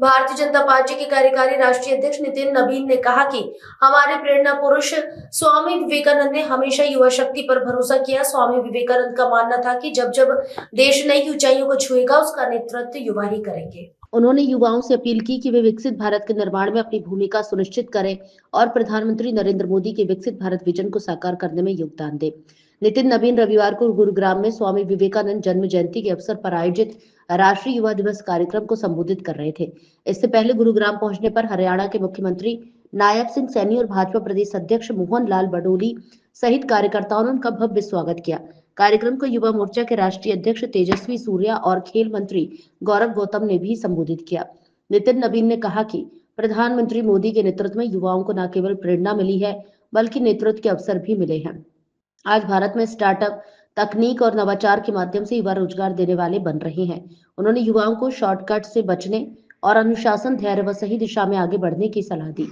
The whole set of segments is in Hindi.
भारतीय जनता पार्टी के कार्यकारी राष्ट्रीय अध्यक्ष नितिन नवीन ने कहा कि हमारे प्रेरणा पुरुष स्वामी विवेकानंद ने हमेशा युवा शक्ति पर भरोसा किया। स्वामी विवेकानंद का मानना था कि जब जब देश नई ऊंचाइयों को छुएगा उसका नेतृत्व युवा ही करेंगे। उन्होंने युवाओं से अपील की कि वे विकसित भारत के निर्माण में अपनी भूमिका सुनिश्चित करें और प्रधानमंत्री नरेंद्र मोदी के विकसित भारत विजन को साकार करने में योगदान दें। नितिन नवीन रविवार को गुरुग्राम में स्वामी विवेकानंद जन्म जयंती के अवसर पर आयोजित राष्ट्रीय युवा दिवस कार्यक्रम को संबोधित कर रहे थे। इससे पहले गुरुग्राम पहुंचने पर हरियाणा के मुख्यमंत्री नायब सिंह सैनी और भाजपा प्रदेश अध्यक्ष मोहन लाल बडोली सहित कार्यकर्ताओं ने उनका भव्य स्वागत किया। कार्यक्रम को युवा मोर्चा के राष्ट्रीय अध्यक्ष तेजस्वी सूर्या और खेल मंत्री गौरव गौतम ने भी संबोधित किया। नितिन नवीन ने कहा कि प्रधानमंत्री मोदी के नेतृत्व में युवाओं को न केवल प्रेरणा मिली है बल्कि नेतृत्व के अवसर भी मिले हैं। आज भारत में स्टार्टअप, तकनीक और नवाचार के माध्यम से युवा रोजगार देने वाले बन रहे हैं। उन्होंने युवाओं को शॉर्टकट से बचने और अनुशासन, धैर्य व सही दिशा में आगे बढ़ने की सलाह दी।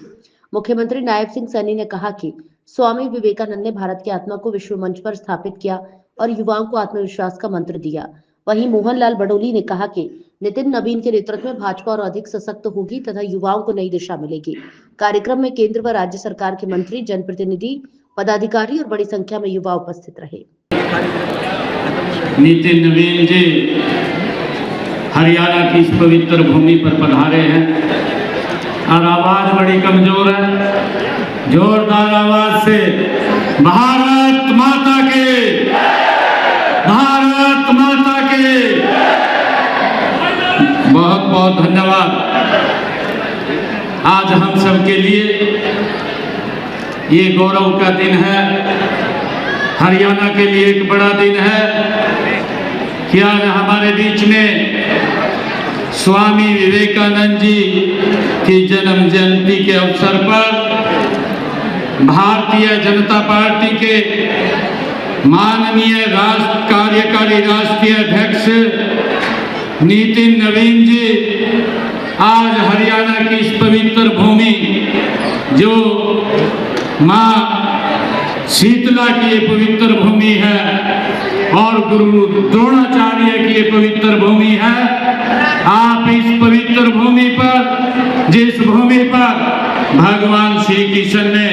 मुख्यमंत्री नायब सिंह सैनी ने कहा कि स्वामी विवेकानंद ने भारत की आत्मा को विश्व मंच पर स्थापित किया और युवाओं को आत्मविश्वास का मंत्र दिया। वहीं मोहन लाल बडोली ने कहा कि नितिन नवीन के नेतृत्व में भाजपा और अधिक सशक्त होगी तथा युवाओं को नई दिशा मिलेगी। कार्यक्रम में केंद्र व राज्य सरकार के मंत्री, जनप्रतिनिधि, पदाधिकारी और बड़ी संख्या में युवा उपस्थित रहे। नितिन नवीन जी हरियाणा की इस पवित्र भूमि पर पधारे हैं और आवाज बड़ी कमजोर है। जोरदार आवाज से भारत माता के, भारत माता के बहुत बहुत धन्यवाद। आज हम सबके लिए ये गौरव का दिन है, हरियाणा के लिए एक बड़ा दिन है कि आज हमारे बीच में स्वामी विवेकानंद जी की जन्म जयंती के अवसर पर भारतीय जनता पार्टी के माननीय कार्यकारी राष्ट्रीय अध्यक्ष नितिन नवीन जी आज हरियाणा की इस पवित्र भूमि जो मां शीतला की ये पवित्र भूमि है और गुरु द्रोणाचार्य की ये पवित्र भूमि है, आप इस पवित्र भूमि पर, जिस भूमि पर भगवान श्री कृष्ण ने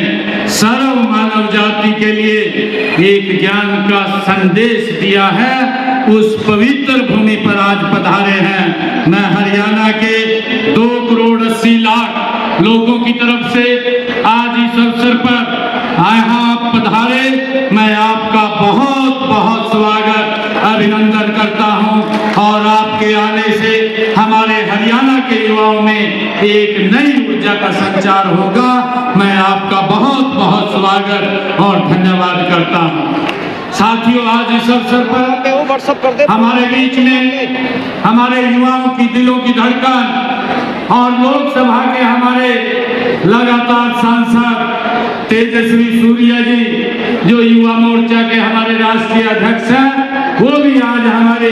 सर्व मानव जाति के लिए एक ज्ञान का संदेश दिया है, उस पवित्र भूमि पर आज पधारे हैं। मैं हरियाणा के 2,80,00,000 लोगों की तरफ से आज इस अवसर पर यहाँ पधारे, मैं आपका बहुत बहुत स्वागत, अभिनंदन करता हूँ और आपके आने से हमारे हरियाणा के युवाओं में एक नई ऊर्जा का संचार होगा। मैं आपका बहुत बहुत स्वागत और धन्यवाद करता हूँ। साथियों, आज इस अवसर पर हमारे बीच में हमारे युवाओं की दिलों की धड़कन और लोकसभा के हमारे लगातार सांसद तेजस्वी सूर्या जी जो युवा मोर्चा के हमारे राष्ट्रीय अध्यक्ष हैं, वो भी आज हमारे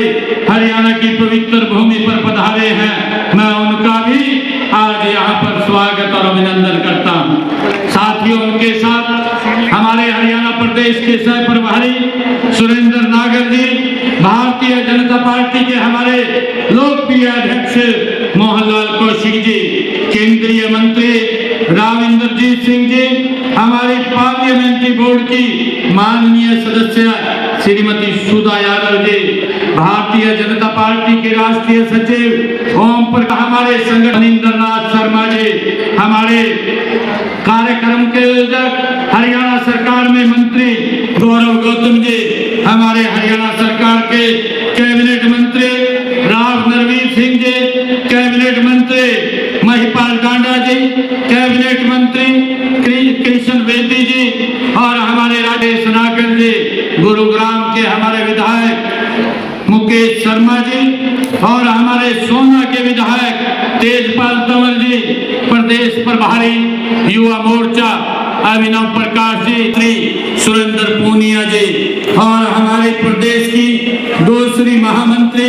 हरियाणा की पवित्र भूमि पर पधारे हैं। मैं उनका भी आज यहाँ पर स्वागत और अभिनंदन करता हूँ। साथियों, उनके साथ हमारे हरियाणा प्रदेश के सह प्रभारी सुरेंद्र नागर जी, भारतीय जनता पार्टी के हमारे लोकप्रिय अध्यक्ष मोहनलाल कौशिक जी, केंद्रीय मंत्री राव इंद्रजीत सिंह जी, हमारी पार्लियामेंट्री बोर्ड की माननीय सदस्य श्रीमती सुधा यादव जी, भारतीय जनता पार्टी के राष्ट्रीय सचिव ओम प्रकाश, हमारे संगठन इंद्रनाथ शर्मा जी, हमारे कार्यक्रम के आयोजक हरियाणा सरकार में मंत्री गौरव गौतम जी, हमारे हरियाणा सरकार के कैबिनेट मंत्री राव नरवीर सिंह जी, कैबिनेट मंत्री महिपाल डांडा जी, कैबिनेट मंत्री कृष्ण बेदी जी और हमारे राजेश नागर जी, गुरुग्राम के हमारे विधायक मुकेश शर्मा जी और हमारे सोना के विधायक तेजपाल तंवर जी, प्रदेश प्रभारी युवा मोर्चा अभिनव प्रकाश जी, सुरेंद्र पूनिया जी और हमारे प्रदेश की दूसरी महामंत्री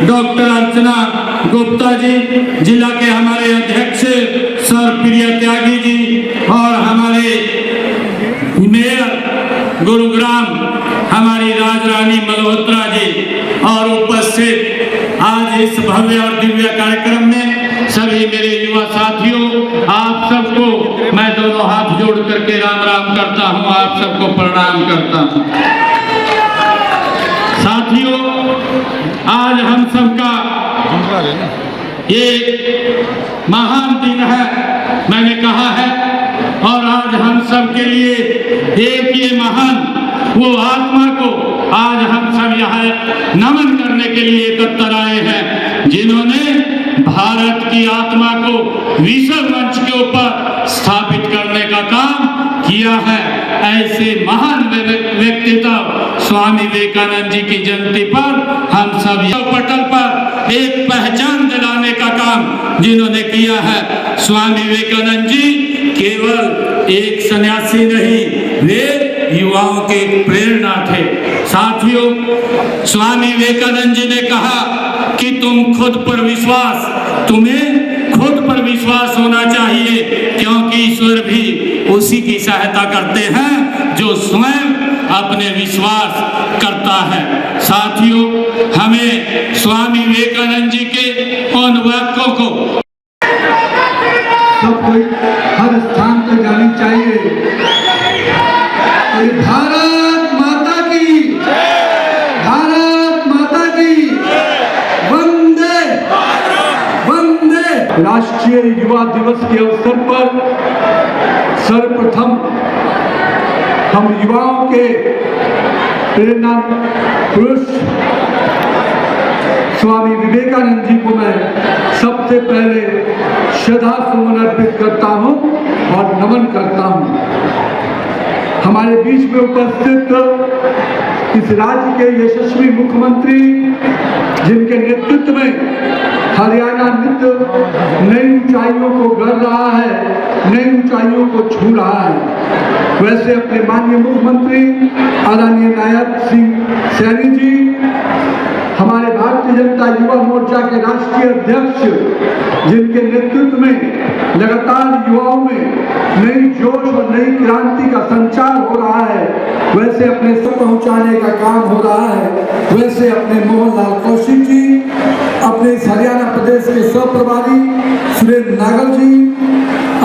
डॉक्टर अर्चना गुप्ता जी, जिला के हमारे अध्यक्ष सर प्रिया त्यागी जी और हमारे मेयर गुरुग्राम हमारी राजरानी मल्होत्रा जी और उपस्थित आज इस भव्य और दिव्य कार्यक्रम में सभी मेरे युवा साथियों, आप सबको मैं दोनों हाथ जोड़ करके राम राम करता हूं, आप सबको प्रणाम करता हूं। साथियों, आज हम सबका ये महान दिन है, मैंने कहा है, और आज हम सब के लिए एक ये महान वो आत्मा को आज हम सब यहाँ नमन करने के लिए एकत्र आए हैं, जिन्होंने भारत की आत्मा को विश्व मंच के ऊपर स्थापित करने का काम किया है। ऐसे महान व्यक्तित्व स्वामी विवेकानंद जी की जयंती पर हम सब पटल पर एक पहचान दिलाने का काम जिन्होंने किया है। स्वामी विवेकानंद जी केवल एक सन्यासी नहीं, वे युवाओं के प्रेरणा थे। साथियों, स्वामी विवेकानंद जी ने कहा कि तुम्हें खुद पर विश्वास होना चाहिए, क्योंकि ईश्वर भी उसी की सहायता करते हैं जो स्वयं अपने विश्वास करता है। साथियों, हमें स्वामी विवेकानंद जी के उन वाक्यों को सब कोई हर स्थान पर जानी चाहिए। भारत माता की, भारत माता की, वंदे वंदे। राष्ट्रीय युवा दिवस के अवसर पर सर्वप्रथम हम युवाओं के प्रेरणा पुरुष स्वामी विवेकानंद जी को मैं सबसे पहले श्रद्धा सुमन अर्पित करता हूं और नमन करता हूं। हमारे बीच में उपस्थित इस राज्य के यशस्वी मुख्यमंत्री, जिनके नेतृत्व में हरियाणा नित्य नई ऊंचाइयों को गढ़ रहा है, नई ऊंचाइयों को छू रहा है, वैसे अपने माननीय मुख्यमंत्री आदरणीय नायब सिंह सैनी जी, हमारे भारतीय जनता युवा मोर्चा के राष्ट्रीय अध्यक्ष, जिनके नेतृत्व में लगातार युवाओं में नई जोश और नई क्रांति का संचार हो रहा है, वैसे अपने सब पहुंचाने का काम हो रहा है, वैसे अपने मोहन लाल कौशिक जी, अपने इस हरियाणा प्रदेश के सह प्रभारी सुरेंद्र नागर जी,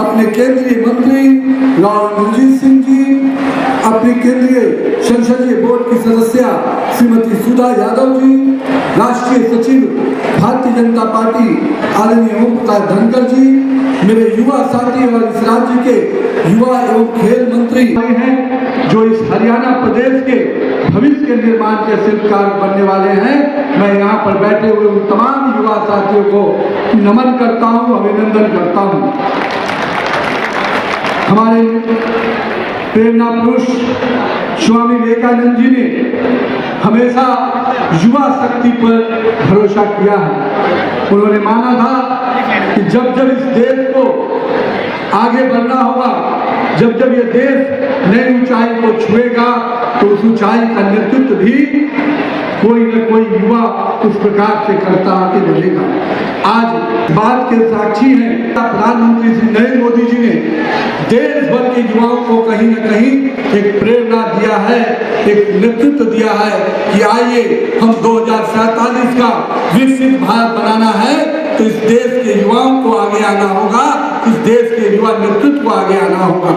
अपने केंद्रीय मंत्री राव रणजीत सिंह जी, अपनी केंद्रीय संसदीय बोर्ड की सदस्य श्रीमती सुधा यादव जी, राष्ट्रीय सचिव भारतीय जनता पार्टी आदरणीय ओम प्रकाश धनखड़ जी, मेरे युवा साथी और इस राज्य के युवा एवं खेल मंत्री हैं, जो इस हरियाणा प्रदेश के भविष्य के निर्माण के शिल्पकार बनने वाले हैं। मैं यहाँ पर बैठे हुए उन तमाम युवा साथियों को नमन करता हूँ, अभिनंदन करता हूँ। हमारे प्रेरणा पुरुष स्वामी विवेकानंद जी ने हमेशा युवा शक्ति पर भरोसा किया है। उन्होंने माना था कि जब जब इस देश को आगे बढ़ना होगा, जब जब ये देश नई ऊंचाई को छुएगा, तो उस ऊंचाई का नेतृत्व भी कोई न कोई युवा उस प्रकार से करता आगे बढ़ेगा। आज बात के साक्षी हैं, प्रधानमंत्री श्री नरेंद्र मोदी जी ने देश भर के युवाओं को कहीं न कहीं एक प्रेरणा दिया है, एक नेतृत्व दिया है कि आइए हम 2047 का विकसित भारत बनाना है, तो इस देश के युवाओं को आगे आना होगा, इस देश के युवा नेतृत्व को आगे आना होगा।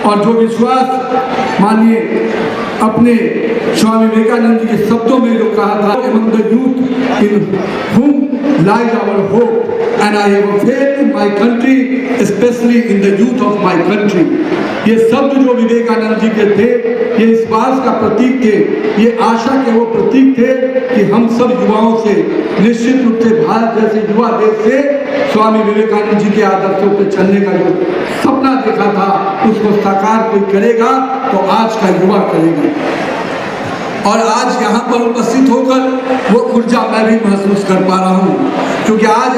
और जो विश्वास मानिए अपने स्वामी विवेकानंद जी के शब्दों में जो कहा था, among the youth in whom lies our hope and I have a faith in my country, especially in the youth of my country। ये शब्द जो विवेकानंद जी के थे, ये इस बात का प्रतीक थे, ये आशा के वो प्रतीक थे कि हम सब युवाओं से निश्चित रूप से भारत जैसे युवा देश से स्वामी विवेकानंद जी के आदर्शों पर चलने का जो सपना देखा था, उसको साकार कोई करेगा तो आज का युवा करेगा। और आज यहाँ पर उपस्थित होकर वो ऊर्जा मैं भी महसूस कर पा रहा हूँ, क्योंकि आज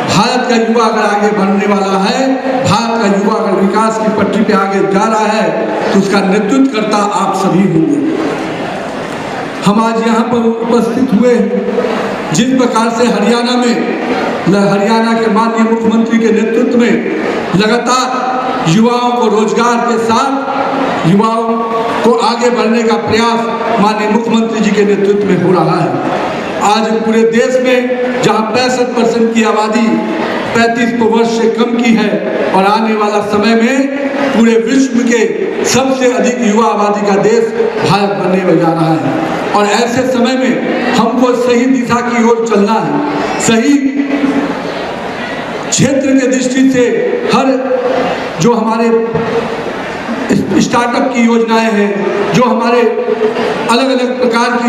भारत का युवा अगर आगे बढ़ने वाला है, भारत का युवा अगर विकास की पटरी पे आगे जा रहा है, तो उसका नेतृत्व करता आप सभी होंगे। हम आज यहाँ पर उपस्थित हुए, जिस प्रकार से हरियाणा में हरियाणा के माननीय मुख्यमंत्री के नेतृत्व में लगातार युवाओं को रोजगार के साथ युवाओं को आगे बढ़ने का प्रयास माननीय मुख्यमंत्री जी के नेतृत्व में हो रहा है। आज पूरे देश में जहां 65% की आबादी 35 वर्ष से कम की है और आने वाला समय में पूरे विश्व के सबसे अधिक युवा आबादी का देश भारत बनने जा रहा है। और ऐसे समय में हमको सही दिशा की ओर चलना है। सही क्षेत्र के दृष्टि से हर जो हमारे स्टार्टअप की योजनाएं हैं, जो हमारे अलग अलग प्रकार की